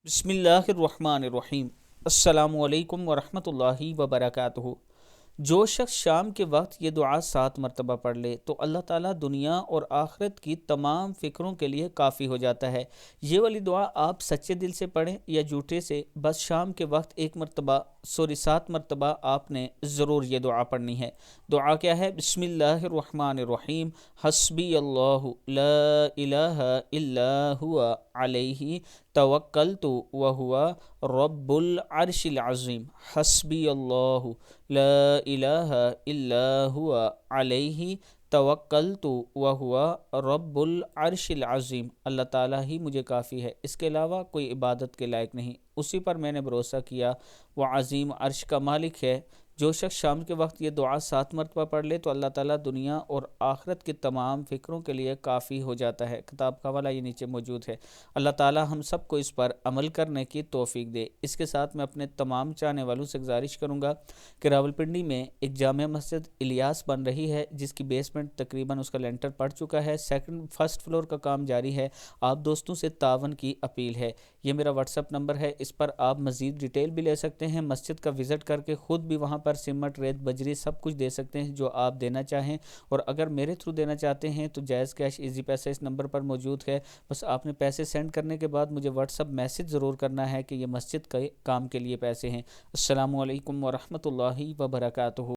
بسم اللہ الرحمن الرحیم۔ السلام علیکم ورحمۃ اللہ وبرکاتہ۔ جو شخص شام کے وقت یہ دعا 7 مرتبہ پڑھ لے تو اللہ تعالیٰ دنیا اور آخرت کی تمام فکروں کے لیے کافی ہو جاتا ہے۔ یہ والی دعا آپ سچے دل سے پڑھیں یا جھوٹے سے، بس شام کے وقت 7 مرتبہ آپ نے ضرور یہ دعا پڑھنی ہے۔ دعا کیا ہے؟ بسم اللہ الرحمن الرحیم، حسبی اللہ لا الہ الا ہوا علیہ توکلت وہو رب العرش العظیم۔ حسبی اللہ لا الہ الا ہوا علیہ توکلت وہو رب العرش العظیم۔ اللہ تعالیٰ ہی مجھے کافی ہے، اس کے علاوہ کوئی عبادت کے لائق نہیں، اسی پر میں نے بھروسہ کیا، وہ عظیم عرش کا مالک ہے۔ جو شخص شام کے وقت یہ دعا 7 مرتبہ پڑھ لے تو اللہ تعالیٰ دنیا اور آخرت کی تمام فکروں کے لیے کافی ہو جاتا ہے۔ کتاب کا حوالہ یہ نیچے موجود ہے۔ اللہ تعالیٰ ہم سب کو اس پر عمل کرنے کی توفیق دے۔ اس کے ساتھ میں اپنے تمام چاہنے والوں سے گزارش کروں گا کہ راولپنڈی میں ایک جامع مسجد الیاس بن رہی ہے، جس کی بیسمنٹ تقریباً اس کا لینٹر پڑ چکا ہے، فرسٹ فلور کا کام جاری ہے۔ آپ دوستوں سے تعاون کی اپیل ہے۔ یہ میرا واٹس ایپ نمبر ہے، اس پر آپ مزید ڈیٹیل بھی لے سکتے ہیں، مسجد کا وزٹ کر کے خود بھی وہاں پر سیمنٹ، ریت، بجری سب کچھ دے سکتے ہیں جو آپ دینا چاہیں، اور اگر میرے تھرو دینا چاہتے ہیں تو جائز کیش ایزی پیسہ اس نمبر پر موجود ہے۔ بس آپ نے پیسے سینڈ کرنے کے بعد مجھے واٹس ایپ میسج ضرور کرنا ہے کہ یہ مسجد کے کام کے لیے پیسے ہیں۔ السلام علیکم ورحمۃ اللہ وبرکاتہ۔